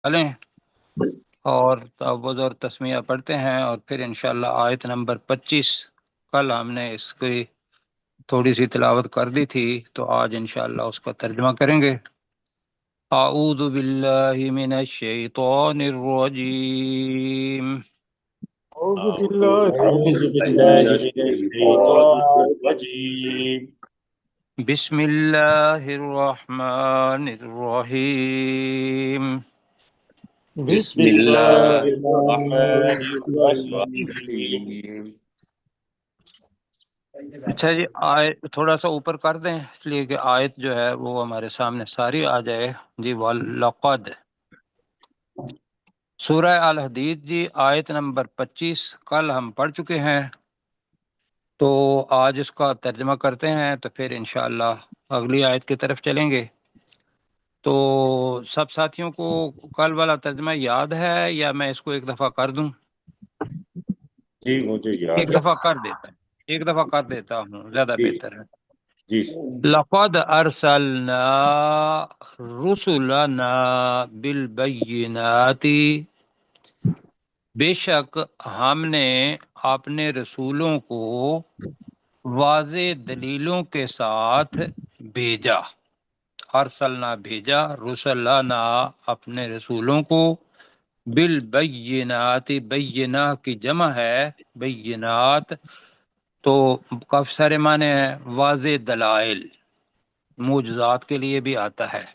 لیں اور تعوذ اور تسمیہ پڑھتے ہیں، اور پھر انشاءاللہ آیت نمبر 25 کل ہم نے اس کی تھوڑی سی تلاوت کر دی تھی، تو آج انشاءاللہ اس کا ترجمہ کریں گے۔ اعوذ باللہ من الشیطان الرجیم، أعوذ بالله أعوذ بالله من الشيطان الرجيم بسم اللہ الرحمن الرحیم۔ بسم بسم الله الله الرحمن الرحمن الرحيم اچھا جی، تھوڑا سا اوپر کر دیں اس لیے کہ آیت جو ہے وہ ہمارے سامنے ساری آ جائے جی۔ وَلَقَدْ، سورہ الحدید جی، آیت نمبر 25 کل ہم پڑھ چکے ہیں، تو آج اس کا ترجمہ کرتے ہیں، تو پھر انشاءاللہ اگلی آیت کی طرف چلیں گے۔ تو سب ساتھیوں کو کل والا ترجمہ یاد ہے یا میں اس کو ایک دفعہ کر دوں؟ جی مجھے یاد ایک ہے دفعہ کر دیتا ہوں، ایک دفعہ کر دیتا ہوں، زیادہ جی بہتر ہے۔ جی لقد ارسلنا رسلنا بالبینات، بے شک ہم نے اپنے رسولوں کو واضح دلیلوں کے ساتھ بھیجا۔ ارسلنا بھیجا، رسلنا اپنے رسولوں کو، بالبینات، بینہ کی جمع ہے بینات، تو کافی سارے معنی ہیں، واضح دلائل، معجزات کے لیے بھی آتا ہے۔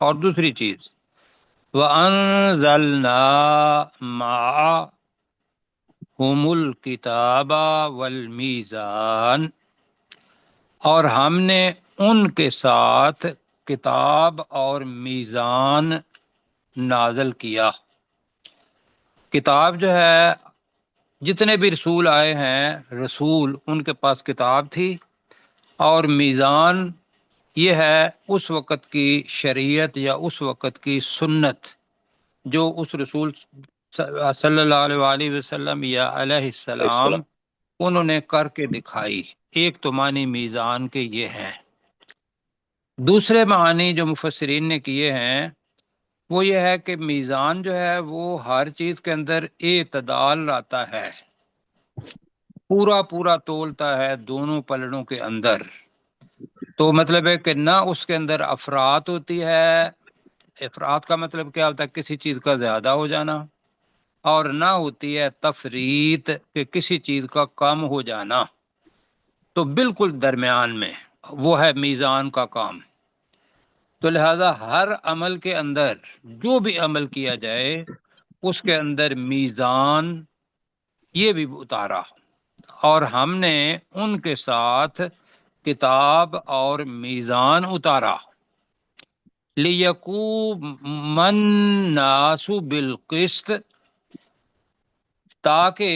اور دوسری چیز، وَأَنزَلْنَا مَعَهُمُ الْكِتَابَ وَالْمِيزَانَ، اور ہم نے ان کے ساتھ کتاب اور میزان نازل کیا۔ کتاب جو ہے، جتنے بھی رسول آئے ہیں رسول، ان کے پاس کتاب تھی، اور میزان یہ ہے اس وقت کی شریعت یا اس وقت کی سنت جو اس رسول صلی اللہ علیہ وآلہ وسلم یا علیہ السلام انہوں نے کر کے دکھائی۔ ایک تو معنی میزان کے یہ ہیں۔ دوسرے معنی جو مفسرین نے کیے ہیں وہ یہ ہے کہ میزان جو ہے وہ ہر چیز کے اندر اعتدال لاتا ہے، پورا پورا تولتا ہے دونوں پلڑوں کے اندر۔ تو مطلب ہے کہ نہ اس کے اندر افراط ہوتی ہے، افراط کا مطلب کیا ہوتا ہے؟ کسی چیز کا زیادہ ہو جانا، اور نہ ہوتی ہے تفریط کہ کسی چیز کا کم ہو جانا، تو بالکل درمیان میں وہ ہے میزان کا کام۔ تو لہذا ہر عمل کے اندر جو بھی عمل کیا جائے اس کے اندر میزان یہ بھی اتارا، اور ہم نے ان کے ساتھ کتاب اور میزان اتارا۔ لِيَقُومَ النَّاسُ بِالْقِسْطِ، تاکہ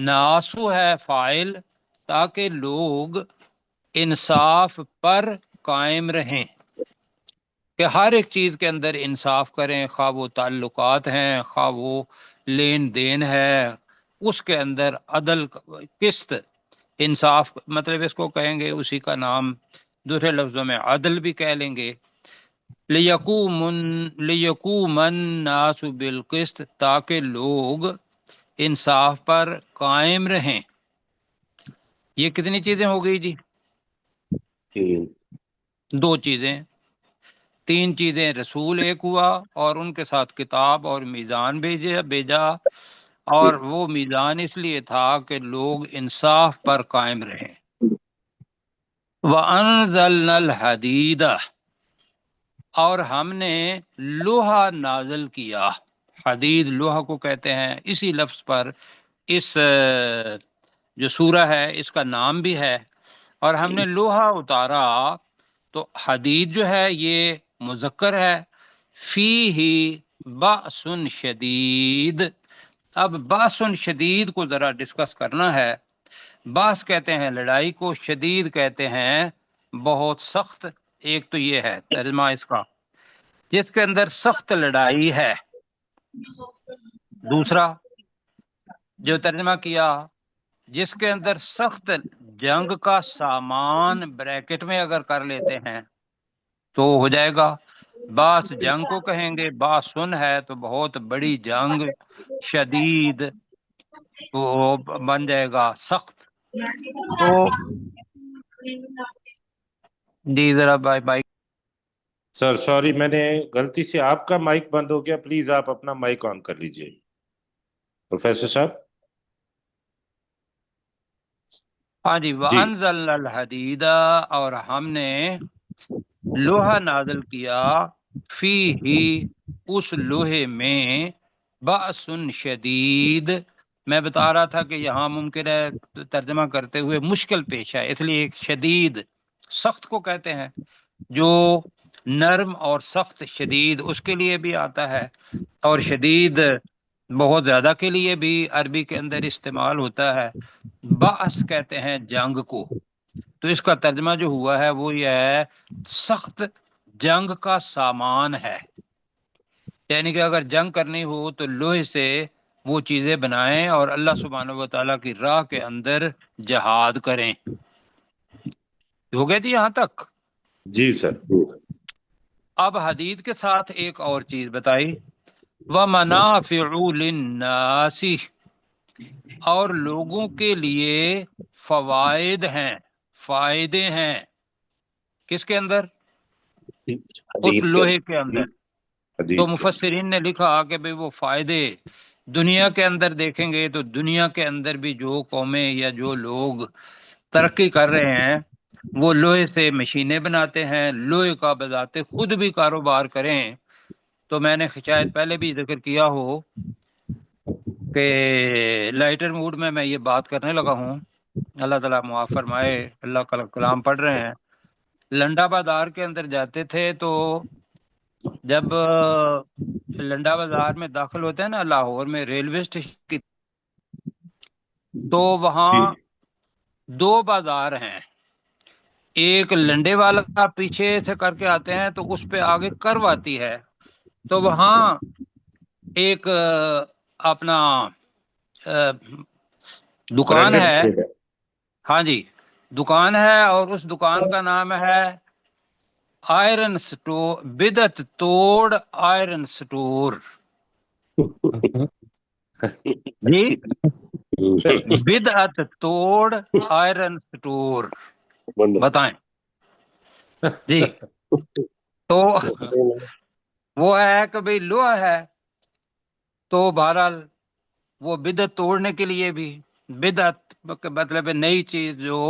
ناسو ہے فاعل، تاکہ لوگ انصاف پر قائم رہیں، کہ ہر ایک چیز کے اندر انصاف کریں، خواہ وہ تعلقات ہیں، خواہ وہ لین دین ہے، اس کے اندر عدل، قسط، انصاف، مطلب اس کو کہیں گے اسی کا نام دوسرے لفظوں میں عدل بھی کہہ لیں گے۔ لِيَقُومَ النَّاسُ بِالْقِسْطِ، تاکہ لوگ انصاف پر قائم رہیں۔ یہ کتنی چیزیں ہو گئی جی؟ دو چیزیں۔ تین چیزیں، رسول ایک ہوا، اور ان کے ساتھ کتاب اور میزان بھیجا، اور وہ میزان اس لیے تھا کہ لوگ انصاف پر قائم رہیں۔ وَأَنزَلْنَا الْحَدِيدَ، اور ہم نے لوہا نازل کیا۔ حدید لوہا کو کہتے ہیں، اسی لفظ پر اس جو سورہ ہے اس کا نام بھی ہے۔ اور ہم نے لوہا اتارا، تو حدید جو ہے یہ مذکر ہے، فیہ بأس شدید۔ اب بأس شدید کو ذرا ڈسکس کرنا ہے۔ باس کہتے ہیں لڑائی کو، شدید کہتے ہیں بہت سخت۔ ایک تو یہ ہے ترجمہ اس کا، جس کے اندر سخت لڑائی ہے۔ دوسرا جو ترجمہ کیا، جس کے اندر سخت جنگ کا سامان، بریکٹ میں اگر کر لیتے ہیں تو ہو جائے گا۔ باس جنگ کو کہیں گے، باسن ہے تو بہت بڑی جنگ، شدید وہ بن جائے گا سخت. تو جی ذرا بائی سر سوری، میں نے غلطی سے آپ کا مائک بند ہو گیا، پلیز آپ اپنا مائک آن کر لیجئے پروفیسر صاحب. ہاں جی. وَأَنزَلْنَا الْحَدِيدَ، اور ہم نے لوہا نازل کیا، فی ہی اس لوہے میں، بأسٌ شدید. میں بتا رہا تھا کہ یہاں ممکن ہے ترجمہ کرتے ہوئے مشکل پیش ہے، اس لیے ایک شدید سخت کو کہتے ہیں، جو نرم اور سخت شدید اس کے لیے بھی آتا ہے، اور شدید بہت زیادہ کے لیے بھی عربی کے اندر استعمال ہوتا ہے. بأس کہتے ہیں جنگ کو، تو اس کا ترجمہ جو ہوا ہے وہ یہ ہے سخت جنگ کا سامان ہے. یعنی کہ اگر جنگ کرنی ہو تو لوہے سے وہ چیزیں بنائیں اور اللہ سبحانہ و تعالیٰ کی راہ کے اندر جہاد کریں. ہو گئے تھی یہاں تک؟ جی سر. اب حدید کے ساتھ ایک اور چیز بتائی، وَمَنَافِعُ لِلنَّاسِ، اور لوگوں کے لیے فوائد ہیں، فائدے ہیں. کس کے اندر؟ اس حدید کے لوہے کے اندر. تو حدید کے مفسرین نے لکھا کہ بھئی وہ فائدے دنیا کے اندر دیکھیں گے تو دنیا کے اندر بھی جو قومیں یا جو لوگ ترقی کر رہے ہیں وہ لوہے سے مشینیں بناتے ہیں، لوہے کا بذات خود بھی کاروبار کریں. تو میں نے شاید پہلے بھی ذکر کیا ہو کہ لائٹر موڈ میں یہ بات کرنے لگا ہوں. اللہ تعالیٰ معاف فرمائے. اللہ کا کلام پڑھ رہے ہیں. لنڈا بازار کے اندر جاتے تھے تو جب لنڈا بازار میں داخل ہوتے ہیں نا لاہور میں ریلوے اسٹیشن کی، تو وہاں جی. دو بازار ہیں. ایک لنڈے والا پیچھے سے کر کے آتے ہیں تو اس پہ آگے کرو آتی ہے، تو وہاں ایک اپنا دکان برانڈڈ ہے. فوڈ ہے. ہاں جی، دکان ہے، اور اس دکان کا نام ہے آئرن سٹور، بدعت توڑ آئرن سٹور. جی، بدعت توڑ آئرن سٹور. بتائیں جی. تو وہ ہے کہ بھئی لوہا ہے، تو بہرحال وہ بدعت توڑنے کے لیے بھی، بدعت مطلب نئی چیز جو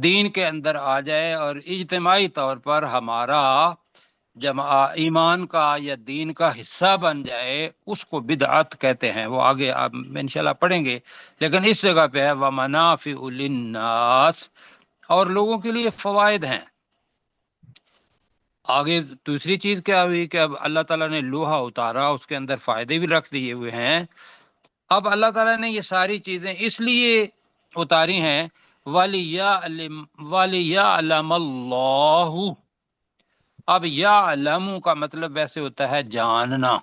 دین کے اندر آ جائے اور اجتماعی طور پر ہمارا ایمان کا یا دین کا حصہ بن جائے، اس کو بدعت کہتے ہیں. وہ آگے آپ انشاءاللہ پڑھیں گے، لیکن اس جگہ پہ ہے وَمَنَافِعُ لِلنَّاسِ، اور لوگوں کے لیے فوائد ہیں. آگے دوسری چیز کیا ہوئی کہ اب اللہ تعالیٰ نے لوہا اتارا، اس کے اندر فائدے بھی رکھ دیے ہوئے ہیں. اب اللہ تعالیٰ نے یہ ساری چیزیں اس لیے اتاری ہیں وَلِيَعْلَمَ اللَّهُ. اب یعلم کا مطلب ویسے ہوتا ہے جاننا،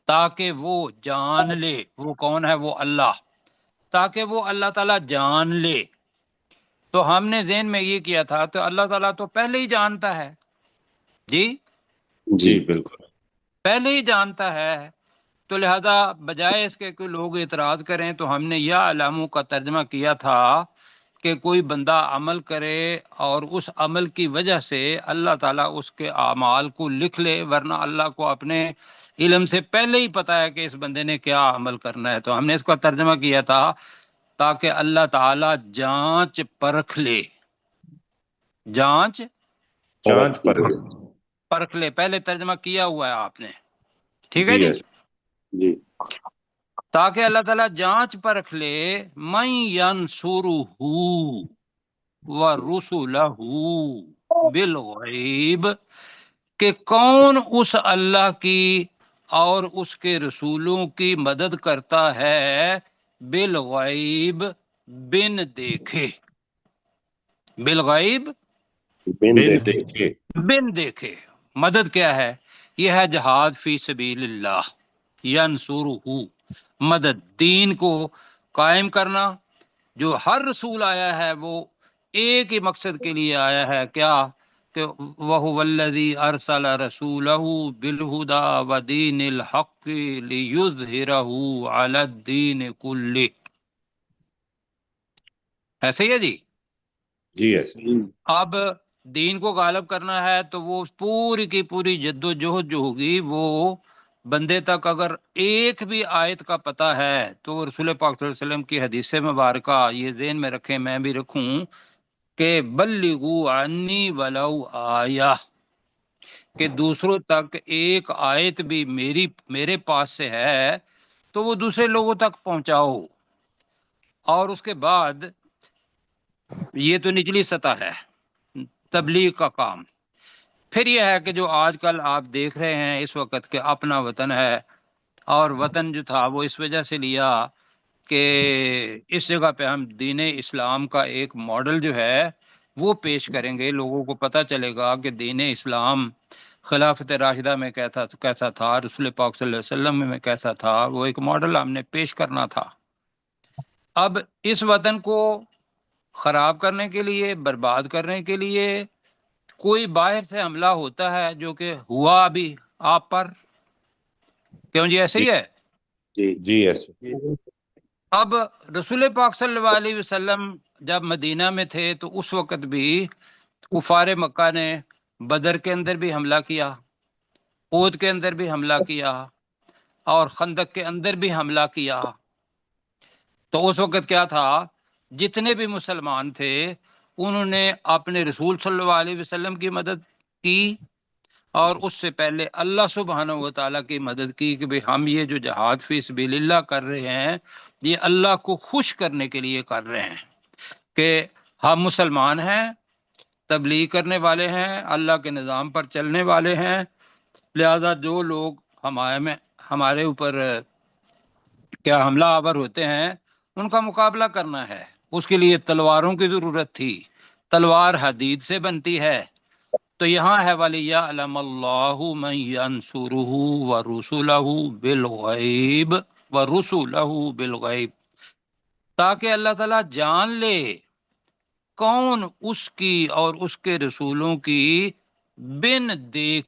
تاکہ وہ جان لے. وہ کون ہے؟ وہ اللہ. تاکہ وہ اللہ تعالیٰ جان لے. تو ہم نے ذہن میں یہ کیا تھا تو اللہ تعالیٰ تو پہلے ہی جانتا ہے. جی جی بالکل. پہلے ہی جانتا ہے، تو لہذا بجائے اس کے کوئی لوگ اعتراض کریں تو ہم نے یا علاموں کا ترجمہ کیا تھا کہ کوئی بندہ عمل کرے اور اس عمل کی وجہ سے اللہ تعالیٰ اس کے اعمال کو لکھ لے، ورنہ اللہ کو اپنے علم سے پہلے ہی پتہ ہے کہ اس بندے نے کیا عمل کرنا ہے. تو ہم نے اس کا ترجمہ کیا تھا تاکہ اللہ تعالیٰ جانچ پرکھ لے. جانچ پرکھ لے، پہلے ترجمہ کیا ہوا ہے آپ نے، ٹھیک ہے جی. جی. جی. تاکہ اللہ تعالیٰ جانچ پرکھ لے من ینصرہ ورسلہ بالغیب، کہ کون اس اللہ کی اور اس کے رسولوں کی مدد کرتا ہے بالغیب، بن دیکھے. بالغیب بن دیکھے. بن دیکھے. مدد کیا ہے؟ یہ ہے جہاد فی سبیل اللہ. ینصرہ مدد، دین کو قائم کرنا. جو ہر رسول آیا ہے وہ ایک ہی مقصد کے لیے آیا ہے، کیا؟ کہ وَهُوَ الَّذِي أَرْسَلَ رَسُولَهُ بِالْهُدَى وَدِينِ الْحَقِّ لِيُظْهِرَهُ عَلَى الدِّينِ كُلِّهِ. ایسے ہی ہے جی. جی ایسے. اب دین کو غالب کرنا ہے تو وہ پوری کی پوری جد و جہد جو ہوگی وہ بندے تک اگر ایک بھی آیت کا پتہ ہے تو رسول پاک صلی اللہ علیہ وسلم کی حدیث مبارکہ یہ ذہن میں رکھیں، میں بھی رکھوں کہ بلغوا عنی ولو آیہ، کہ دوسروں تک ایک آیت بھی میرے پاس سے ہے تو وہ دوسرے لوگوں تک پہنچاؤ. اور اس کے بعد یہ تو نچلی سطح ہے تبلیغ کا کام. پھر یہ ہے کہ جو آج کل آپ دیکھ رہے ہیں اس وقت کہ اپنا وطن ہے، اور وطن جو تھا وہ اس وجہ سے لیا کہ اس جگہ پہ ہم دین اسلام کا ایک ماڈل جو ہے وہ پیش کریں گے، لوگوں کو پتہ چلے گا کہ دین اسلام خلافت راشدہ میں کیسا تھا، رسول پاک صلی اللہ علیہ وسلم میں کیسا تھا، وہ ایک ماڈل ہم نے پیش کرنا تھا. اب اس وطن کو خراب کرنے کے لیے، برباد کرنے کے لیے کوئی باہر سے حملہ ہوتا ہے، جو کہ ہوا ابھی آپ پر. کیوں جی ایسے ہی ہے؟ جی ایسے. اب رسول پاک صلی اللہ علیہ وسلم جب مدینہ میں تھے تو اس وقت بھی کفار مکہ نے بدر کے اندر بھی حملہ کیا، احد کے اندر بھی حملہ کیا، اور خندق کے اندر بھی حملہ کیا. تو اس وقت کیا تھا، جتنے بھی مسلمان تھے انہوں نے اپنے رسول صلی اللہ علیہ وسلم کی مدد کی، اور اس سے پہلے اللہ سبحانہ و تعالیٰ کی مدد کی کہ ہم یہ جو جہاد فی سبیل اللہ کر رہے ہیں یہ اللہ کو خوش کرنے کے لیے کر رہے ہیں، کہ ہم مسلمان ہیں، تبلیغ کرنے والے ہیں، اللہ کے نظام پر چلنے والے ہیں، لہذا جو لوگ ہمارے اوپر کیا حملہ آور ہوتے ہیں ان کا مقابلہ کرنا ہے. اس کے لیے تلواروں کی ضرورت تھی، تلوار حدید سے بنتی ہے. تو یہاں ہے وَلِيَعْلَمَ اللَّهُ مَن يَنْصُرُهُ وَرُسُلَهُ بِالْغَيْبِ وَرُسُلَهُ بِالْغَيْبِ، تاکہ اللہ تعالیٰ جان لے کون اس کی اور اس کے رسولوں کی بن دیکھے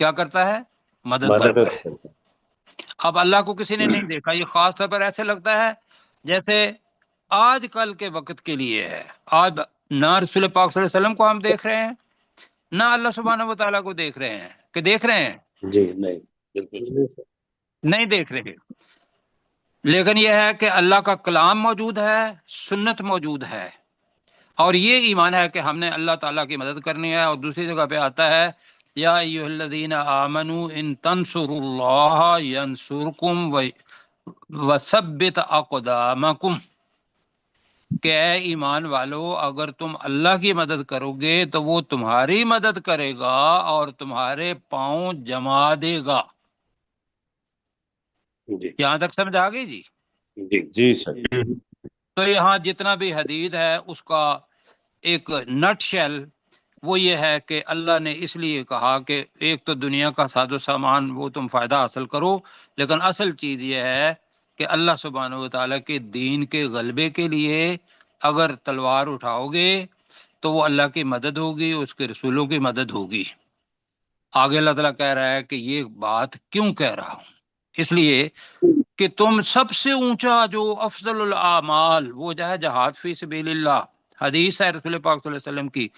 کیا کرتا ہے، مدد کرتا ہے. اب اللہ کو کسی نے نہیں دیکھا، یہ خاص طور پر ایسے لگتا ہے جیسے آج کل کے وقت کے لیے ہے. آج نہ رسول پاک صلی اللہ علیہ وسلم کو ہم دیکھ رہے ہیں، نہ اللہ سبحانہ و تعالیٰ کو دیکھ رہے ہیں. کہ دیکھ رہے ہیں؟ جی نہیں، بالکل نہیں دیکھ رہے. لیکن یہ ہے کہ اللہ کا کلام موجود ہے، سنت موجود ہے، اور یہ ایمان ہے کہ ہم نے اللہ تعالیٰ کی مدد کرنی ہے. اور دوسری جگہ پہ آتا ہے یا ایھا الذین آمنوا ان تنصروا اللہ ینصرکم وثبت اقدامکم، کہ اے ایمان والو اگر تم اللہ کی مدد کرو گے تو وہ تمہاری مدد کرے گا اور تمہارے پاؤں جما دے گا. یہاں تک سمجھ آ گئی جی؟ جی سر. تو یہاں جتنا بھی حدیث ہے اس کا ایک نٹ شیل وہ یہ ہے کہ اللہ نے اس لیے کہا کہ ایک تو دنیا کا ساز و سامان وہ تم فائدہ حاصل کرو، لیکن اصل چیز یہ ہے کہ اللہ سبحانہ و تعالیٰ کے دین کے غلبے کے لیے اگر تلوار اٹھاؤ گے تو وہ اللہ کی مدد ہوگی، اس کے رسولوں کی مدد ہوگی. آگے اللہ تعالیٰ کہہ رہا ہے کہ یہ بات کیوں کہہ رہا ہوں، اس لیے کہ تم سب سے اونچا جو افضل الاعمال وہ جو ہے جہاد فی سبیل اللہ. حدیث ہے رسول پاک صلی اللہ علیہ وسلم کی،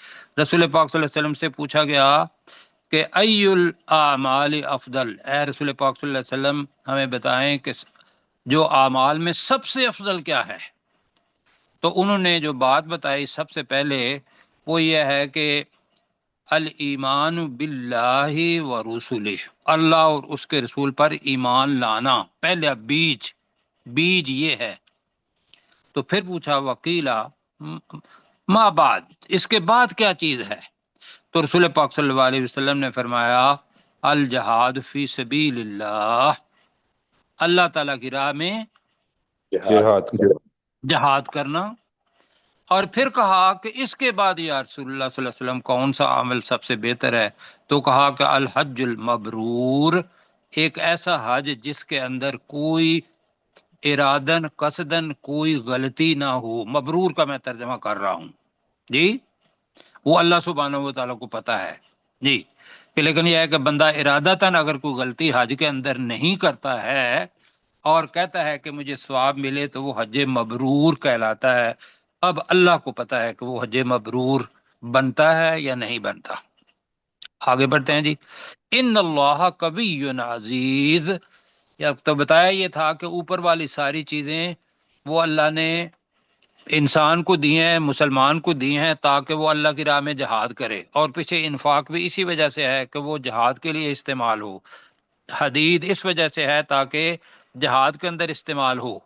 رسول پاک صلی اللہ علیہ وسلم سے پوچھا گیا کہ ای الاعمال افضل، اے رسول پاک صلی اللہ علیہ وسلم ہمیں بتائیں کہ جو اعمال میں سب سے افضل کیا ہے. تو انہوں نے جو بات بتائی سب سے پہلے وہ یہ ہے کہ الایمان باللہ ورسلہ، اللہ اور اس کے رسول پر ایمان لانا، پہلا بیج یہ ہے. تو پھر پوچھا وکیلا ما بعد، اس کے بعد کیا چیز ہے؟ تو رسول پاک صلی اللہ علیہ وسلم نے فرمایا الجہاد فی سبیل اللہ، اللہ تعالیٰ کی راہ میں جہاد کرنا. اور پھر کہا کہ اس کے بعد یا رسول اللہ صلی اللہ علیہ وسلم کون سا عمل سب سے بہتر ہے؟ تو کہا کہ الحج المبرور، ایک ایسا حج جس کے اندر کوئی ارادن قصدن کوئی غلطی نہ ہو، مبرور کا میں ترجمہ کر رہا ہوں جی، وہ اللہ سبحانہ و تعالیٰ کو پتہ ہے جی، کہ لیکن یہ ہے کہ بندہ ارادتاً اگر کوئی غلطی حج کے اندر نہیں کرتا ہے اور کہتا ہے کہ مجھے ثواب ملے تو وہ حج مبرور کہلاتا ہے۔ اب اللہ کو پتہ ہے کہ وہ حج مبرور بنتا ہے یا نہیں بنتا۔ آگے بڑھتے ہیں جی۔ ان اللہ قوی عزیز، یا تو بتایا یہ تھا کہ اوپر والی ساری چیزیں وہ اللہ نے انسان کو دی ہیں، مسلمان کو دی ہیں تاکہ وہ اللہ کی راہ میں جہاد کرے، اور پیچھے انفاق بھی اسی وجہ سے ہے کہ وہ جہاد کے لیے استعمال ہو، حدید اس وجہ سے ہے تاکہ جہاد کے اندر استعمال ہو،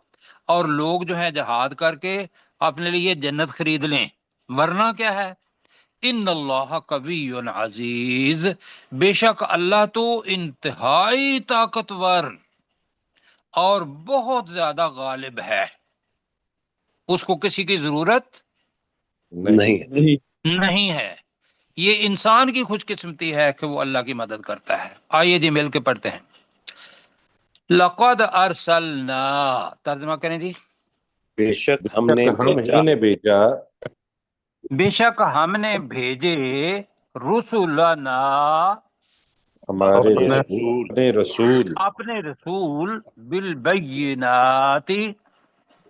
اور لوگ جو ہیں جہاد کر کے اپنے لیے جنت خرید لیں، ورنہ کیا ہے؟ ان اللہ قوی عزیز، بے شک اللہ تو انتہائی طاقتور اور بہت زیادہ غالب ہے، اس کو کسی کی ضرورت نہیں نہیں ہے۔ یہ انسان کی خوش قسمتی ہے کہ وہ اللہ کی مدد کرتا ہے۔ آئیے جی مل کے پڑھتے ہیں۔ لقد ارسلنا، ترجمہ کریں جی۔ بے شک ہم نے ہم ہی نے بھیجا بے شک ہم نے بھیجے رسولنا، ہمارے اپنے رسول اپنے رسول بالبینات،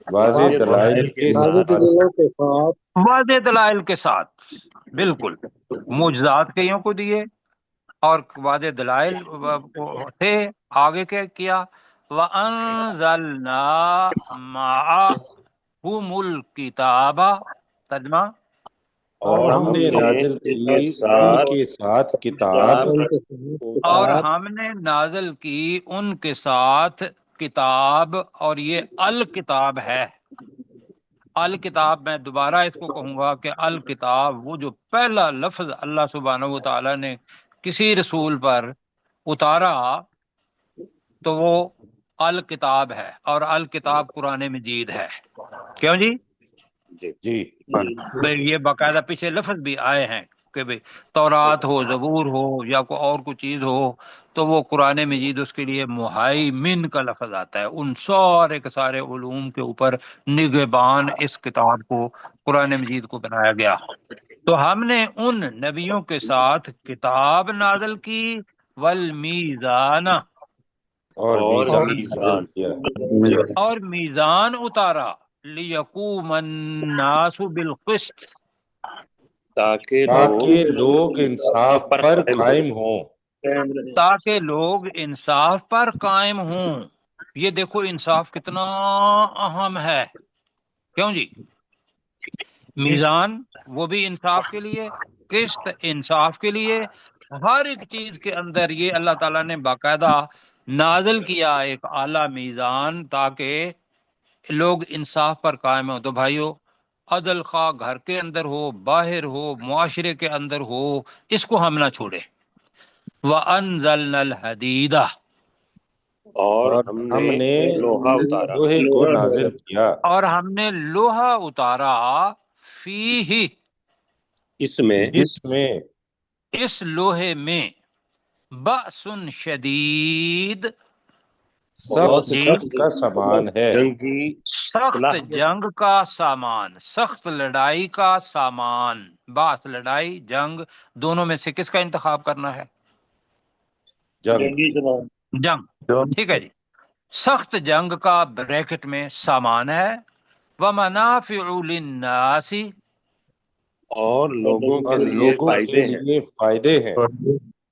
واضح دلائل کے واضح ساتھ دلائل کے ساتھ واضح دلائل کے ساتھ، بالکل معجزات کئیوں کو دیے اور واضح دلائل تھے۔ آگے کیا کیا؟ وَأَنزَلْنَا مَعَهُمُ الْكِتَابَ، ترجمہ، اور ہم نے نازل کی ان کے ساتھ کتاب، ان کے ساتھ اور کتاب، ہم نے نازل کی ان کے ساتھ کتاب، اور یہ الکتاب ہے۔ الکتاب، میں دوبارہ اس کو کہوں گا کہ الکتاب وہ جو پہلا لفظ اللہ سبحانہ و تعالیٰ نے کسی رسول پر اتارا تو وہ الکتاب ہے، اور الکتاب قرآن مجید ہے۔ کیوں جی؟ جی بھئی یہ باقاعدہ پیچھے لفظ بھی آئے ہیں کہ بھئی تورات ہو، زبور ہو، یا کوئی اور کوئی چیز ہو تو وہ قرآن مجید اس کے لیے مہیمن کا لفظ آتا ہے، ان سارے کے سارے علوم کے اوپر نگہبان اس کتاب کو، قرآن مجید کو بنایا گیا۔ تو ہم نے ان نبیوں کے ساتھ کتاب نازل کی، والمیزان، اور میزان میزان نازل کیا، اور میزان اتارا، لیقوم الناس بالقسط، تاکہ لوگ انصاف پر قائم ہوں۔ تاکہ لوگ انصاف پر قائم ہوں۔ یہ دیکھو انصاف کتنا اہم ہے، کیوں جی؟ میزان وہ بھی انصاف کے لیے، قسط انصاف کے لیے، ہر ایک چیز کے اندر یہ اللہ تعالیٰ نے باقاعدہ نازل کیا ایک اعلیٰ میزان تاکہ لوگ انصاف پر قائم ہوں۔ تو بھائیو، عدل خواہ گھر کے اندر ہو، باہر ہو، معاشرے کے اندر ہو، اس کو ہم نہ چھوڑے۔ وَأَنزَلْنَا الْحَدِيدَ، اور اور ہم نے لوہا اتارا، لوہے کو نازل کیا، اور ہم نے لوہا اتارا، فیہ، اس میں جس میں اس لوہے میں، بأس شدید، سخت جی، جنگ کا سامان ہے، جنگی سخت جنگ کا سامان، سخت لڑائی کا سامان۔ باس لڑائی، جنگ، دونوں میں سے کس کا انتخاب کرنا ہے؟ جنگ، جنگ، ٹھیک ہے جی۔ سخت جنگ کا بریکٹ میں سامان ہے، وَمَنَافِعُ لِلنَّاسِ، اور لوگوں اور کے لیے لوگوں فائدے کے ہیں، لیے فائدے ہیں،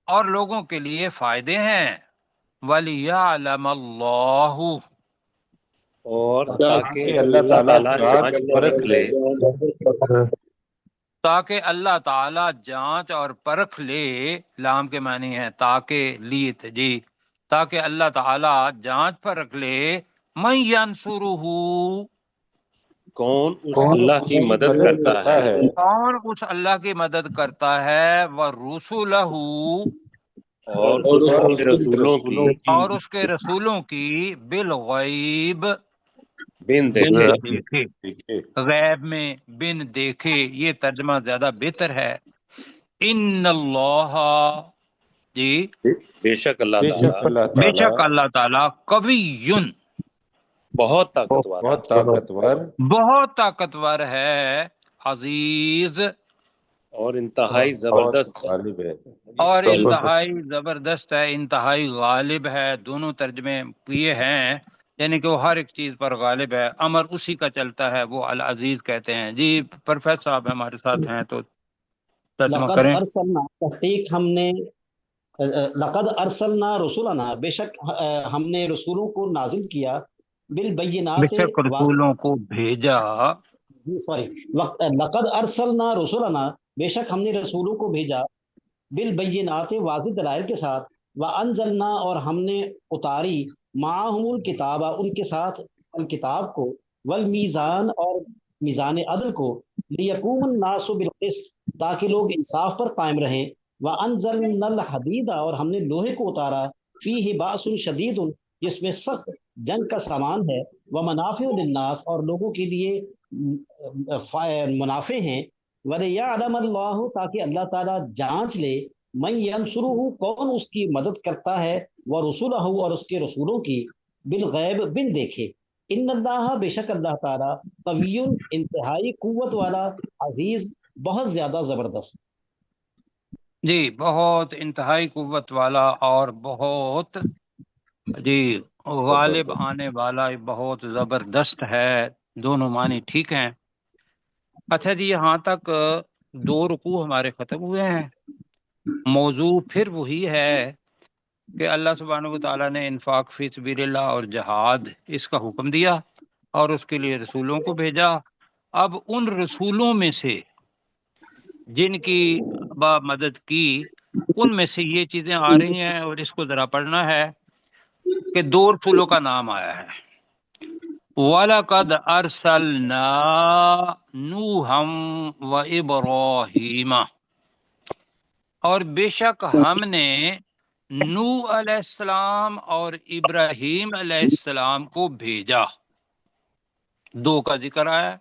اور لوگوں کے لیے فائدے ہیں، وَلِيَعْلَمَ اللَّهُ، اور تاکہ اللہ تعالیٰ جانچ پرکھ لے، تاکہ اللہ تعالی جانچ اور پرکھ لے، لام کے معنی ہے تاکہ، لیت جی، تاکہ اللہ تعالی جانچ پرکھ لے، من ینصرہ، کون اس اللہ کی اس مدد کرتا ہے، کون اس اللہ کی مدد کرتا ہے، ورسلہ، اور اس کے رسولوں کی اور اس کے رسولوں کی، بالغیب، بن بن دیکھے، دیکھے، دیکھے، غیب میں، بن دیکھے، یہ ترجمہ زیادہ بہتر ہے۔ ان اللہ، جی، بے شک اللہ بے تعالیٰ شک اللہ بے تعالیٰ شک اللہ تعالیٰ قوی، بہت طاقتور بہت طاقتور بہت طاقتور ہے، عزیز اور انتہائی زبردست بہت غالب ہے۔ اور انتہائی زبردست ہے، انتہائی غالب ہے۔ دونوں ترجمے یہ ہیں، یعنی کہ وہ ہر ایک چیز پر غالب ہے، امر اسی کا چلتا ہے، وہ العزیز کہتے ہیں۔ جی پروفیسر صاحب ہمارے ساتھ ہیں تو ترجمہ لقد کریں۔ ارسلنا، تحقیق ہم نے، لقد ارسلنا رسولنا، بے شک ہم نے رسولوں کو نازل کیا، بالبینات، بے شک رسولوں کو بھیجا، سوری، لقد ارسلنا رسولنا، بے شک ہم نے رسولوں کو بھیجا، بالبینات، واضح دلائل کے ساتھ، وانزلنا، اور ہم نے اتاری، معہم الکتاب، ان کے ساتھ الکتاب کو، والمیزان، اور میزان عدل کو، لیقوم الناس بالقسط، تاکہ لوگ انصاف پر قائم رہیں، وانزلنا الحدید، اور ہم نے لوہے کو اتارا، فیہ باس شدید، جس میں سخت جنگ کا سامان ہے، ومنافع للناس، اور لوگوں کے لیے منافع ہیں، وَلِيَعْلَمَ اللَّهُ، تاکہ اللہ تعالیٰ جانچ لے، من ینصرہ، کون اس کی مدد کرتا ہے، ورسولہ، اور اس کے رسولوں کی، بالغیب، بن دیکھے، ان اللہ، بے شک اللہ تعالیٰ، قوی، انتہائی قوت والا، عزیز، بہت زیادہ زبردست۔ جی بہت انتہائی قوت والا اور بہت جی غالب آنے والا، بہت زبردست ہے، دونوں معنی ٹھیک ہیں۔ اچھا جی، یہاں تک دو رکوع ہمارے ختم ہوئے ہیں۔ موضوع پھر وہی ہے کہ اللہ سبحانہ و تعالیٰ نے انفاق فی سبیل اللہ اور جہاد، اس کا حکم دیا اور اس کے لیے رسولوں کو بھیجا۔ اب ان رسولوں میں سے جن کی مدد کی، ان میں سے یہ چیزیں آ رہی ہیں، اور اس کو ذرا پڑھنا ہے کہ دو رسولوں کا نام آیا ہے، وَلَقَدْ أَرْسَلْنَا نُوحًا وَإِبْرَاهِيمَ، اور بے شک ہم نے نوح علیہ السلام اور ابراہیم علیہ السلام کو بھیجا۔ دو کا ذکر آیا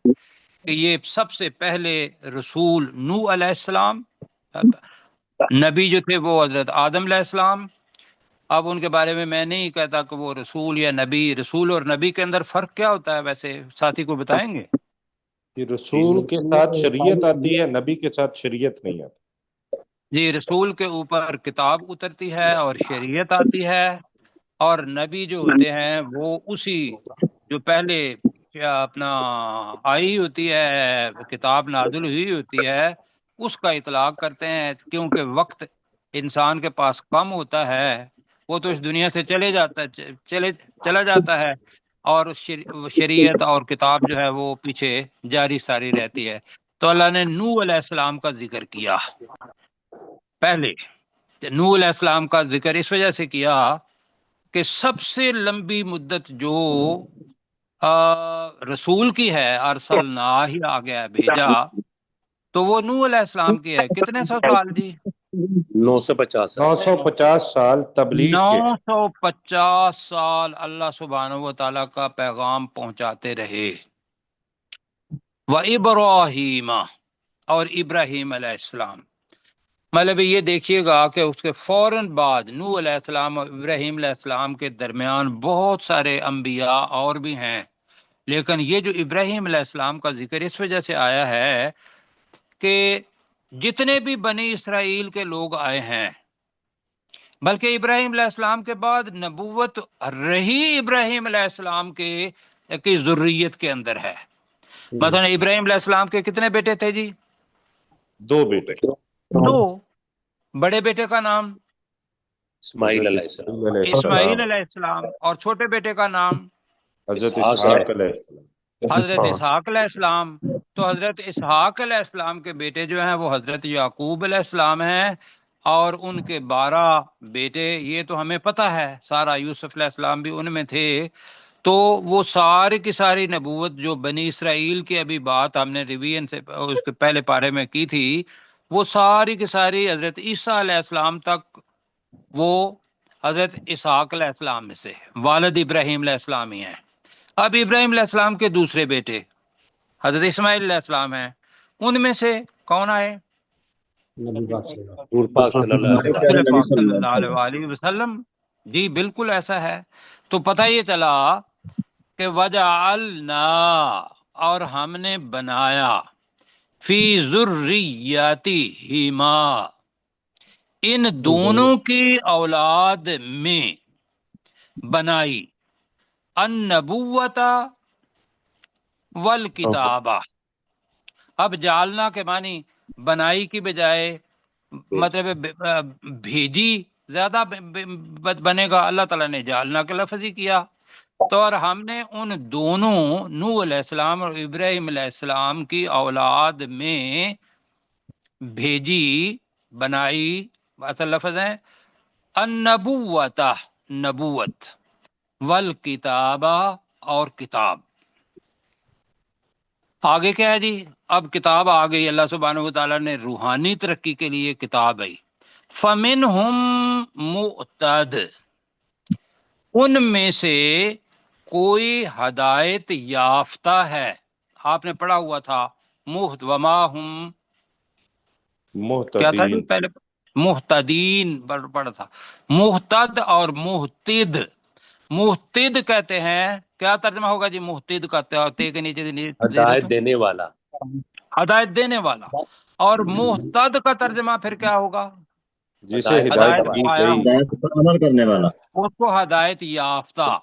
کہ یہ سب سے پہلے رسول نوح علیہ السلام، نبی جو تھے وہ حضرت آدم علیہ السلام۔ اب ان کے بارے میں نہیں کہتا کہ وہ رسول یا نبی، رسول اور نبی کے اندر فرق کیا ہوتا ہے، ویسے ساتھی کو بتائیں گے؟ کہ رسول کے ساتھ شریعت آتی ہے، نبی کے ساتھ شریعت نہیں آتی۔ جی، رسول کے اوپر کتاب اترتی ہے اور شریعت آتی ہے، اور نبی جو ہوتے ہیں وہ اسی جو پہلے اپنا آئی ہوتی ہے، کتاب نازل ہوئی ہوتی ہے، اس کا اطلاق کرتے ہیں، کیونکہ وقت انسان کے پاس کم ہوتا ہے، وہ تو اس دنیا سے چلا جاتا ہے، اور شریعت اور کتاب جو ہے وہ پیچھے جاری ساری رہتی ہے۔ تو اللہ نے نوح علیہ السلام کا ذکر کیا پہلے۔ نوح علیہ السلام کا ذکر اس وجہ سے کیا کہ سب سے لمبی مدت جو رسول کی ہے، ارسلنا ہی آ گیا بھیجا، تو وہ نوح علیہ السلام کی ہے۔ کتنے سو سال جی؟ 950 950 سال تبلیغ کے۔ 950 سال اللہ سبحانہ و تعالیٰ کا پیغام پہنچاتے رہے۔ وَإِبْرَاهِيمَ، اور ابراہیم علیہ السلام، مطلب یہ دیکھیے گا کہ اس کے فوراً بعد نوح علیہ السلام اور ابراہیم علیہ السلام کے درمیان بہت سارے انبیاء اور بھی ہیں، لیکن یہ جو ابراہیم علیہ السلام کا ذکر اس وجہ سے آیا ہے کہ جتنے بھی بنی اسرائیل کے لوگ آئے ہیں، بلکہ ابراہیم علیہ السلام کے بعد نبوت رہی ابراہیم علیہ السلام کی ذریت کے اندر ہے۔ مثلا ابراہیم علیہ السلام کے کتنے بیٹے تھے جی؟ 2 بیٹے، 2۔ بڑے بیٹے کا نام اسماعیل علیہ السلام، اسماعیل علیہ السلام، اور چھوٹے بیٹے کا نام حضرت اسحاق علیہ السلام۔ حضرت اسحاق علیہ السلام۔ تو حضرت اسحاق علیہ السلام کے بیٹے جو ہیں وہ حضرت یعقوب علیہ السلام ہیں، اور ان کے 12 بیٹے، یہ تو ہمیں پتہ ہے، سارا یوسف علیہ السلام بھی ان میں تھے۔ تو وہ ساری کی ساری نبوت جو بنی اسرائیل کی ابھی بات ہم نے ریویژن سے اس کے پہلے پارے میں کی تھی، وہ ساری کی ساری حضرت عیسیٰ علیہ السلام تک وہ حضرت اسحاق علیہ السلام میں سے والد ابراہیم علیہ السلام ہی ہیں۔ اب ابراہیم علیہ السلام کے دوسرے بیٹے حضرت اسماعیل علیہ السلام ہیں، ان میں سے کون آئے؟ حضور پاک صلی اللہ علیہ رسول وسلم۔ پاک صلی اللہ علیہ وسلم۔ جی بالکل ایسا ہے۔ تو پتہ یہ چلا کہ وجعلنا اور ہم نے بنایا فی ذریاتہما ان دونوں کی اولاد میں بنائی النبوۃ والکتابہ. اب جالنا کے معنی بنائی کی بجائے مطلب بھیجی زیادہ بنے گا، اللہ تعالیٰ نے جالنا کا لفظ ہی کیا. تو اور ہم نے ان دونوں نوح علیہ السلام اور ابراہیم علیہ السلام کی اولاد میں بھیجی بنائی، اصل لفظ ہے النبوۃ نبوت، والکتابہ اور کتاب. آگے کیا ہے جی؟ اب کتاب آ گئی، اللہ سبحانہ وتعالیٰ نے روحانی ترقی کے لیے کتاب آئی. فمنہم مؤتد، ان میں سے کوئی ہدایت یافتہ ہے. آپ نے پڑھا ہوا تھا مہت وما ہم کیا تھا جی محتدین. پہلے؟ محتدین پڑھا تھا. محتد اور محتد، محتد کہتے ہیں، کیا ترجمہ ہوگا جی محتد کا؟ تے کے نیچے ہدایت دینے والا. ہدایت دینے والا. اور محتد کا ترجمہ پھر کیا ہوگا؟ جسے ہدایت دی پایا گئی. ہوا، عمل کرنے والا. اس کو ہدایت یافتہ.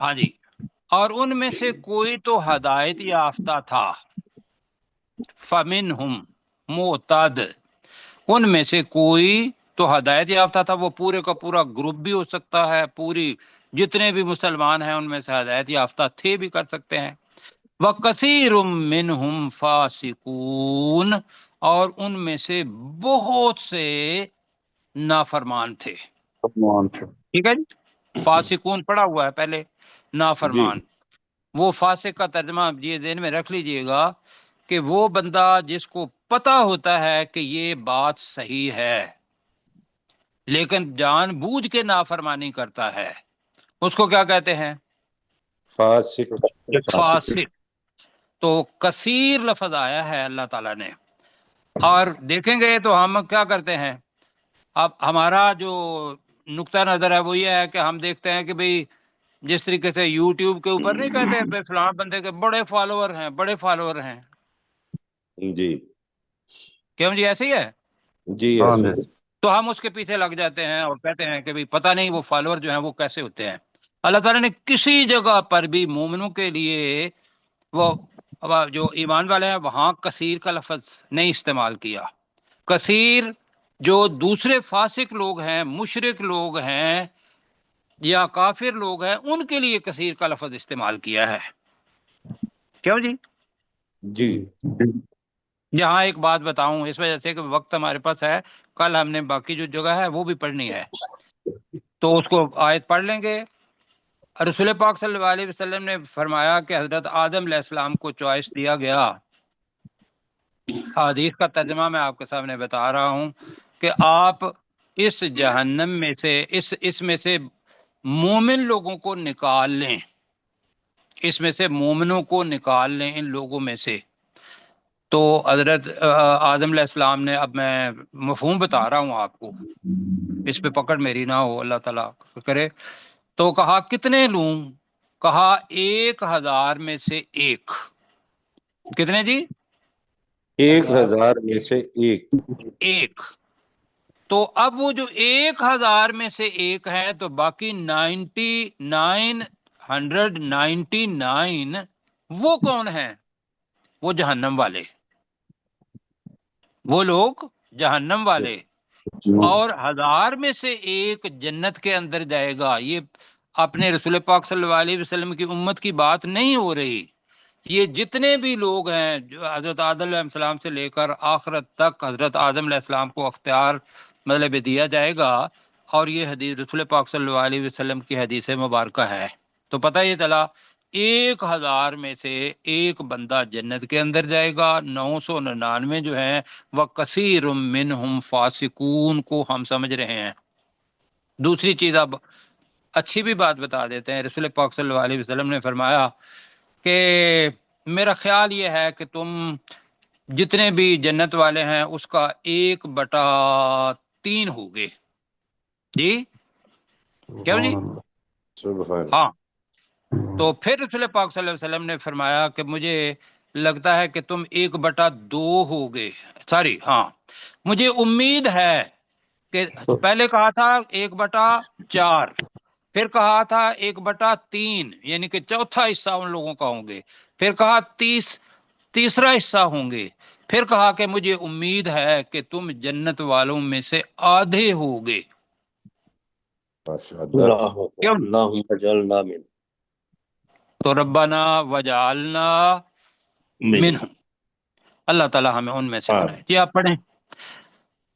ہاں جی. اور ان میں سے کوئی تو ہدایت یافتہ تھا. فمنہم معتد، ان میں سے کوئی تو ہدایت یافتہ تھا. وہ پورے کا پورا گروپ بھی ہو سکتا ہے، پوری جتنے بھی مسلمان ہیں ان میں سے ہدایت یافتہ تھے بھی کر سکتے ہیں. وَكَثِيرٌ مِّنْهُمْ فَاسِقُونَ، اور ان میں سے بہت سے نافرمان تھے. ٹھیک ہے جی، فاسقون پڑا ہوا ہے پہلے، نافرمان. وہ فاسق کا ترجمہ یہ ذہن میں رکھ لیجئے گا کہ وہ بندہ جس کو پتا ہوتا ہے کہ یہ بات صحیح ہے لیکن جان بوجھ کے نافرمانی کرتا ہے، اس کو کیا کہتے ہیں؟ فاسق. فاسق. تو کثیر لفظ آیا ہے اللہ تعالیٰ نے. اور دیکھیں گے تو ہم کیا کرتے ہیں، اب ہمارا جو نقطہ نظر ہے وہ یہ ہے کہ ہم دیکھتے ہیں کہ بھئی جس طریقے سے یوٹیوب کے اوپر نہیں کہتے ہیں فلاں بندے کے بڑے فالوور ہیں، بڑے فالوور ہیں. جی کیوں جی ایسے ہی ہے؟ جی ایسے. تو ہم اس کے پیچھے لگ جاتے ہیں اور کہتے ہیں کہ بھئی پتہ نہیں وہ فالوور جو ہیں وہ کیسے ہوتے ہیں. اللہ تعالیٰ نے کسی جگہ پر بھی مومنوں کے لیے وہ جو ایمان والے ہیں وہاں کثیر کا لفظ نہیں استعمال کیا. کثیر جو دوسرے فاسق لوگ ہیں، مشرک لوگ ہیں یا کافر لوگ ہیں، ان کے لیے کثیر کا لفظ استعمال کیا ہے. کیوں جی؟ جی یہاں ایک بات بتاؤں، اس وجہ سے کہ وقت ہمارے پاس ہے، کل ہم نے باقی جو جگہ ہے وہ بھی پڑھنی ہے تو اس کو آیت پڑھ لیں گے. رسول پاک صلی اللہ علیہ وسلم نے فرمایا کہ حضرت آدم علیہ السلام کو چوائس دیا گیا. حدیث کا ترجمہ میں آپ کے سامنے بتا رہا ہوں کہ آپ اس جہنم میں سے اس میں سے مومن لوگوں کو نکال لیں، اس میں سے مومنوں کو نکال لیں ان لوگوں میں سے. تو حضرت آدم علیہ السلام نے، اب میں مفہوم بتا رہا ہوں آپ کو، اس پہ پکڑ میری نہ ہو، اللہ تعالیٰ کرے. تو کہا کتنے لوں؟ کہا 1000 میں سے ایک. کتنے جی؟ 1000 میں سے ایک. تو اب وہ جو 1000 میں سے ایک ہے تو باقی 999 وہ کون ہیں؟ وہ جہنم والے، وہ لوگ جہنم والے. اور 1000 میں سے ایک جنت کے اندر جائے گا. یہ اپنے رسول پاک صلی اللہ علیہ وسلم کی امت کی بات نہیں ہو رہی، یہ جتنے بھی لوگ ہیں جو حضرت آدم علیہ السلام سے لے کر آخرت تک حضرت آدم علیہ السلام کو اختیار مطلب دیا جائے گا. اور یہ حدیث رسول پاک صلی اللہ علیہ وسلم کی حدیث مبارکہ ہے. تو پتہ یہ چلا 1000 میں سے ایک بندہ جنت کے اندر جائے گا. 999 جو ہیں وہ کثیر منہم فاسقون کو ہم سمجھ رہے ہیں. دوسری چیز اب اچھی بھی بات بتا دیتے ہیں. رسول پاک صلی اللہ علیہ وسلم نے فرمایا کہ میرا خیال یہ ہے کہ تم جتنے بھی جنت والے ہیں اس کا 1/3 ہوگے. جی کیوں جی؟ سبحان. ہاں تو پھر رسول پاک صلی اللہ علیہ وسلم نے فرمایا کہ مجھے لگتا ہے کہ تم 1/2 ہوگے، سوری ہاں مجھے امید ہے کہ پہلے کہا تھا 1/4، پھر کہا تھا 1/3، یعنی کہ چوتھا حصہ ان لوگوں کا ہوں گے، پھر کہا تیسرا حصہ ہوں گے، پھر کہا کہ مجھے امید ہے کہ تم جنت والوں میں سے آدھے ہوگے۔ ماشاء اللہ۔ کیوں؟ اللہم اجعلنا من تو ربنا وجعلنا منہم، اللہ تعالی ہمیں ان میں سے بنائے۔ جی آپ پڑھیں۔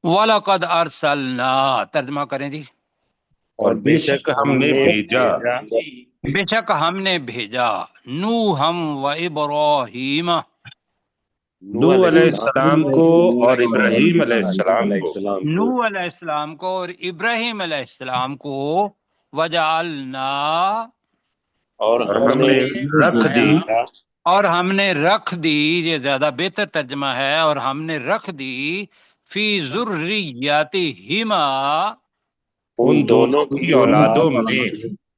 وَلَقَدْ أَرْسَلْنَا، ترجمہ کریں جی۔ اور بے شک ہم نے بھیجا بے شک ہم نے بھیجا نوحم و ابراہیم، نوح علیہ السلام کو اور ابراہیم علیہ السلام کو، نوح علیہ السلام کو اور ابراہیم علیہ السلام کو، وجعلنا، اور ہم نے رکھ دی، اور ہم نے رکھ دی، یہ زیادہ بہتر ترجمہ ہے، اور ہم نے رکھ دی فی ذریاتہما، ان دونوں کی اولادوں میں،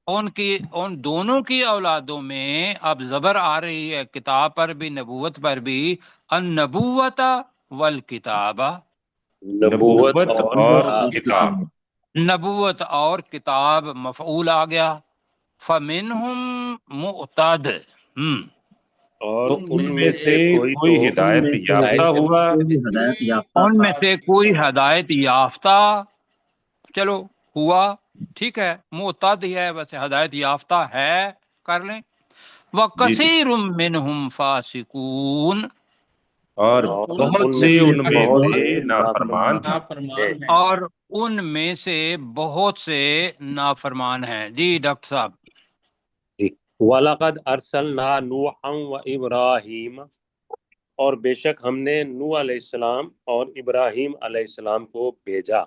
ان دونوں کی اولادوں میں، اب زبر آ رہی ہے کتاب پر بھی نبوت پر بھی، النبوت والکتاب، نبوت اور کتاب، نبوت اور کتاب مفعول آ گیا، فمنہم مؤتد، تو ان میں سے کوئی ہدایت یافتہ ہوا، ان میں سے کوئی ہدایت یافتہ، چلو ہوا ٹھیک ہے، معتاد ہی ہے، ویسے ہدایت یافتہ ہے کر لیں۔ وَكَثِيرٌ مِّنْهُمْ فَاسِقُونَ، اور بہت سے ان میں سے نافرمان ہیں، اور ان میں سے بہت سے نافرمان ہیں۔ جی ڈاکٹر صاحب۔ وَلَقَدْ أَرْسَلْنَا نُوحًا وَإِبْرَاهِيمَ، اور بے شک ہم نے نوح علیہ السلام اور ابراہیم علیہ السلام کو بھیجا،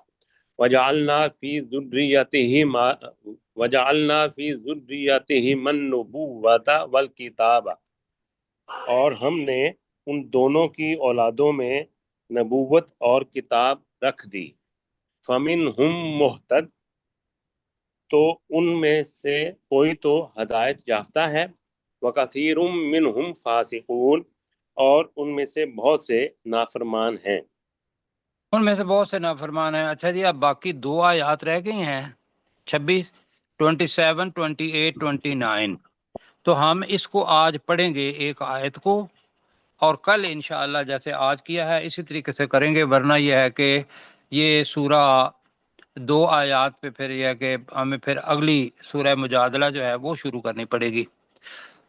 وَجَعَلْنَا فِي ذُرِّيَّتِهِمَا النُّبُوَّةَ وَالْكِتَابَ، اور ہم نے ان دونوں کی اولادوں میں نبوت اور کتاب رکھ دی، فَمِنْهُمْ مُهْتَدٍ، تو ان میں سے کوئی تو ہدایت یافتہ ہے، وَكَثِيرٌ مِّنْهُمْ فَاسِقُونَ، اور ان میں سے بہت سے نافرمان ہیں۔ ان میں سے بہت سے نافرمان ہیں۔ اچھا جی، اب باقی 2 آیات رہ گئی ہیں، 26، 27، 28، 29، تو ہم اس کو آج پڑھیں گے ایک آیت کو، اور کل انشاءاللہ جیسے آج کیا ہے اسی طریقے سے کریں گے، ورنہ یہ ہے کہ یہ سورہ 2 آیات پہ پھر یہ ہے کہ ہمیں پھر اگلی سورہ مجادلہ جو ہے وہ شروع کرنی پڑے گی۔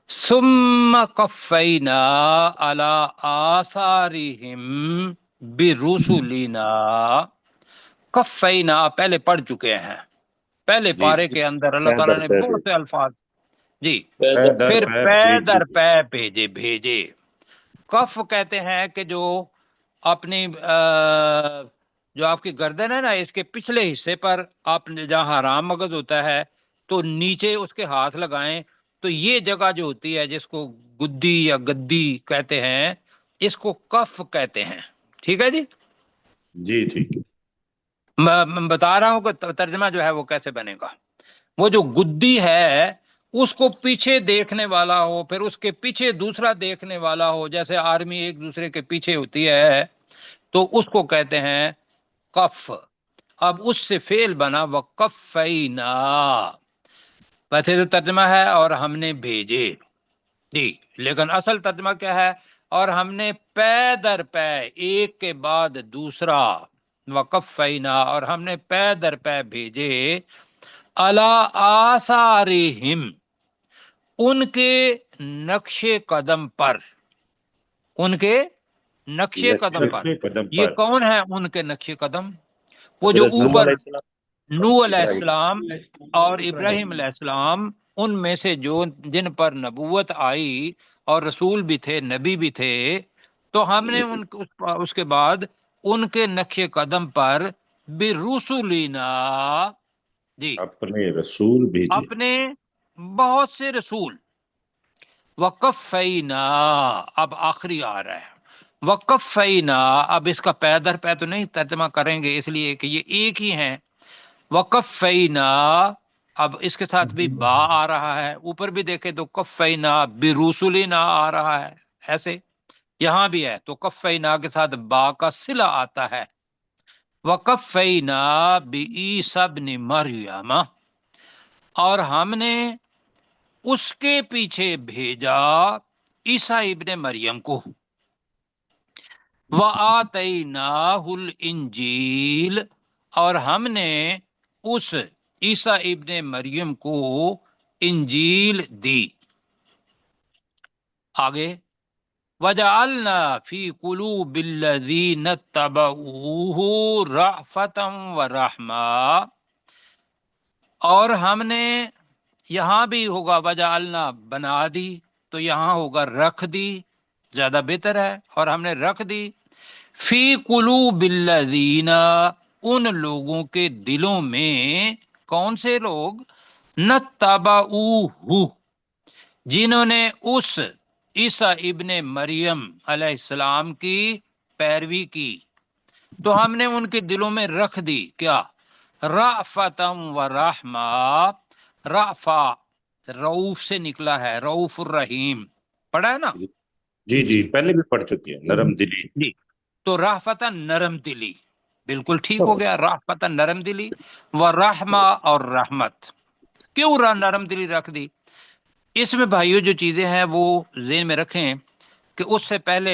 ثم قفینا علی آثارہم برسلنا، قفینا پہلے پڑھ چکے ہیں، پہلے پارے کے اندر اللہ تعالیٰ نے بہت سے الفاظ، جی پھر پے در پے بھیجے۔ کف کہتے ہیں کہ جو اپنی جو آپ کی گردن ہے نا، اس کے پچھلے حصے پر آپ نے جہاں حرام مغز ہوتا ہے تو نیچے اس کے ہاتھ لگائیں، تو یہ جگہ جو ہوتی ہے جس کو گدی یا گدی کہتے ہیں، اس کو کف کہتے ہیں۔ ٹھیک ہے جی، جی ٹھیک، میں بتا رہا ہوں کہ ترجمہ جو ہے وہ کیسے بنے گا۔ وہ جو گدی ہے اس کو پیچھے دیکھنے والا ہو، پھر اس کے پیچھے دوسرا دیکھنے والا ہو، جیسے آرمی ایک دوسرے کے پیچھے ہوتی ہے تو اس کو کہتے ہیں قف۔ اب اس سے فعل بنا وقفینا، ویسے تو ترجمہ ہے اور ہم نے بھیجے، جی لیکن اصل ترجمہ کیا ہے؟ اور ہم نے پے در پے، ایک کے بعد دوسرا، وقفینا، اور ہم نے پے در پے بھیجے، علی آثارہم، ان کے نقش قدم پر، ان کے نقش قدم پر۔ یہ کون ہے ان کے نقش قدم؟ وہ جو اوپر نوح علیہ السلام اور ابراہیم علیہ السلام، ان میں سے جو جن پر نبوت آئی اور رسول بھی تھے، نبی بھی تھے، تو ہم نے اس کے بعد ان کے نقش قدم پر برسلنا، جی اپنے رسول بھیجے، اپنے بہت سے رسول۔ وقفینا، اب آخری آ رہا ہے، وقفینا، اب اس کا پے در پے تو نہیں ترجمہ کریں گے اس لیے کہ یہ ایک ہی ہیں۔ وقفینا، اب اس کے ساتھ بھی با آ رہا ہے، اوپر بھی دیکھے تو کفینا برسلنا آ رہا ہے، ایسے یہاں بھی ہے تو کفینا کے ساتھ با کا صلہ آتا ہے۔ وکفینا بعیسی ابن مریم، اور ہم نے اس کے پیچھے بھیجا عیسیٰ ابن مریم کو۔ وآتیناہ الانجیل، اور ہم نے اس عیسیٰ ابن مریم کو انجیل دی۔ آگے وجعلنا فی قلوب الذین اتبعوہ رأفۃ ورحمہ، اور ہم نے یہاں بھی ہوگا وجعلنا بنا دی، تو یہاں ہوگا رکھ دی، زیادہ بہتر ہے، اور ہم نے رکھ دی فی قلوب الذین، ان لوگوں کے دلوں میں، کون سے لوگ؟ نتبعوہ، جنہوں نے اس عیسیٰ ابن مریم علیہ السلام کی پیروی کی، تو ہم نے ان کے دلوں میں رکھ دی کیا؟ رأفتم و رحمہ، رأفہ رؤوف سے نکلا ہے، رؤوف الرحیم، پڑھا ہے نا؟ جی جی پہلے بھی پڑھ چکے ہیں، نرم دلی۔ جی، تو رأفتہ نرم دلی، بالکل ٹھیک ہو گیا، رأفتہ نرم دلی، و رحمہ اور رحمت۔ کیوں نرم دلی رکھ دی؟ اس میں بھائیو جو چیزیں ہیں وہ ذہن میں رکھیں کہ اس سے پہلے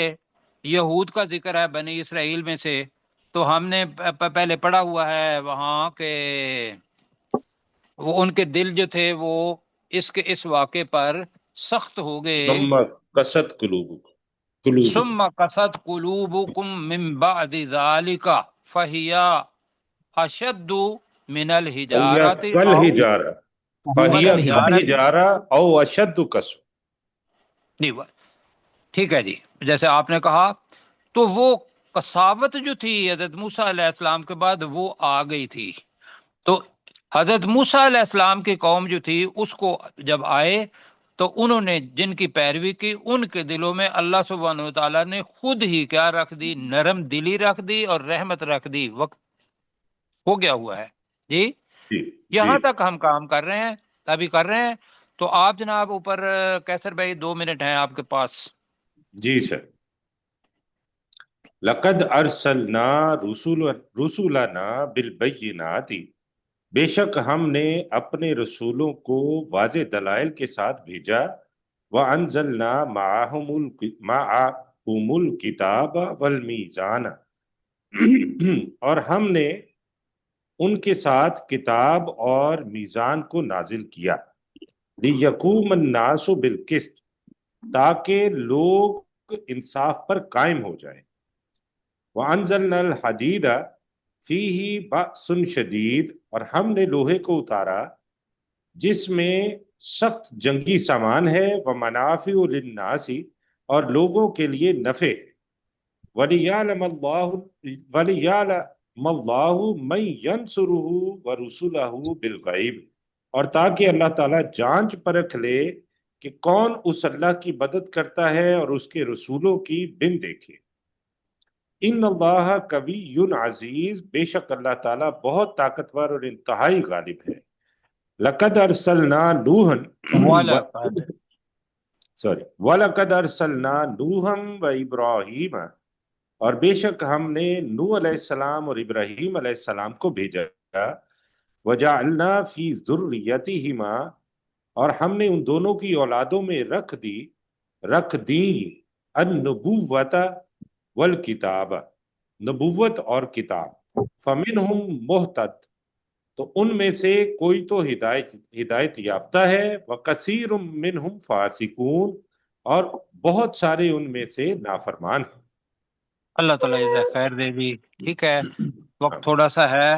یہود کا ذکر ہے بنی اسرائیل میں سے، تو ہم نے پہلے پڑھا ہوا ہے وہاں کہ وہ ان کے دل جو تھے وہ اس واقعے پر سخت ہو گئے۔ ثم قست قلوبکم ثم قست قلوبکم من بعد ذالک فہی اشد من الحجارۃ کل ہی جا رہا، فہیا کل الحجارۃ، ہی جا رہا او اشد قسو۔ نہیں ٹھیک ہے جی، جیسے آپ نے کہا، تو وہ قساوت جو تھی حضرت موسیٰ علیہ السلام کے بعد وہ آ گئی تھی، تو حضرت موسیٰ علیہ السلام کی قوم جو تھی اس کو جب آئے تو انہوں نے جن کی پیروی کی، ان کے دلوں میں اللہ سبحانہ و تعالیٰ نے خود ہی کیا رکھ دی؟ نرم دلی رکھ دی اور رحمت رکھ دی۔ وقت ہو گیا ہوا ہے جی، یہاں تک ہم کام کر رہے ہیں، ابھی کر رہے ہیں، تو آپ جناب اوپر کیسر بھائی 2 منٹ ہیں آپ کے پاس۔ جی سر۔ لقد ارسلنا رسولنا بالبینات، بے شک ہم نے اپنے رسولوں کو واضح دلائل کے ساتھ بھیجا، وانزلنا معہم الکتاب والمیزان، اور ہم نے ان کے ساتھ کتاب اور میزان کو نازل کیا، لیقوم الناس بالقسط، تاکہ لوگ انصاف پر قائم ہو جائیں۔ وَأَنزَلْنَا الْحَدِيدَ فِيهِ بَأْسٌ شَدِيدٌ، اور ہم نے لوہے کو اتارا جس میں سخت جنگی سامان ہے، وَمَنَافِعُ لِلنَّاسِ، اور لوگوں کے لیے نفع ہے، وَلِيَعْلَمَ اللَّهُ مَن يَنْصُرُهُ وَرُسُلَهُ بِالْغَيْبِ، اور تاکہ اللہ تعالیٰ جانچ پرکھ لے کہ کون اس اللہ کی مدد کرتا ہے اور اس کے رسولوں کی بن دیکھے۔ ان اللہ قوی عزیز، بے شک اللہ تعالیٰ بہت طاقتور اور انتہائی غالب ہے۔ لقد ارسلنا نوحا وَلَقَدْ أَرْسَلْنَا نُوحًا وَإِبْرَاهِيمَ، اور بے شک ہم نے نوح علیہ السلام اور ابراہیم علیہ السلام کو بھیجا، وَجَعَلْنَا فِي ذُرِّيَّتِهِمَا، اور ہم نے ان دونوں کی اولادوں میں رکھ دی النبوۃ والکتاب، نبوت اور کتاب، فَمِنْهُمْ مُهْتَدٍ، تو ان میں سے کوئی تو ہدایت یافتہ ہے، وَكَثِيرٌ مِّنْهُمْ فَاسِقُونَ، اور بہت سارے ان میں سے نافرمان ہیں۔ اللہ تعالیٰ جزائے خیر دے جی، ٹھیک ہے، وقت تھوڑا سا ہے،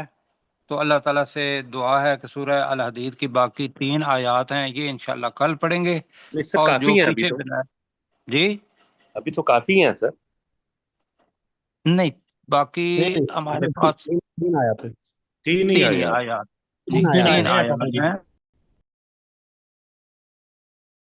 تو اللہ تعالیٰ سے دعا ہے کہ سورہ الحدید کی باقی 3 آیات ہیں یہ انشاءاللہ کل پڑھیں گے، اس سے اور جو کافی ہیں ابھی پیچھے تو، بنا جی ابھی تو کافی ہیں سر۔ نہیں، باقی ہمارے پاس 3 آیا تھا، 3 ہی 3 آیات۔ آیات، تین آیات 3 ہیں۔ آیات ہیں۔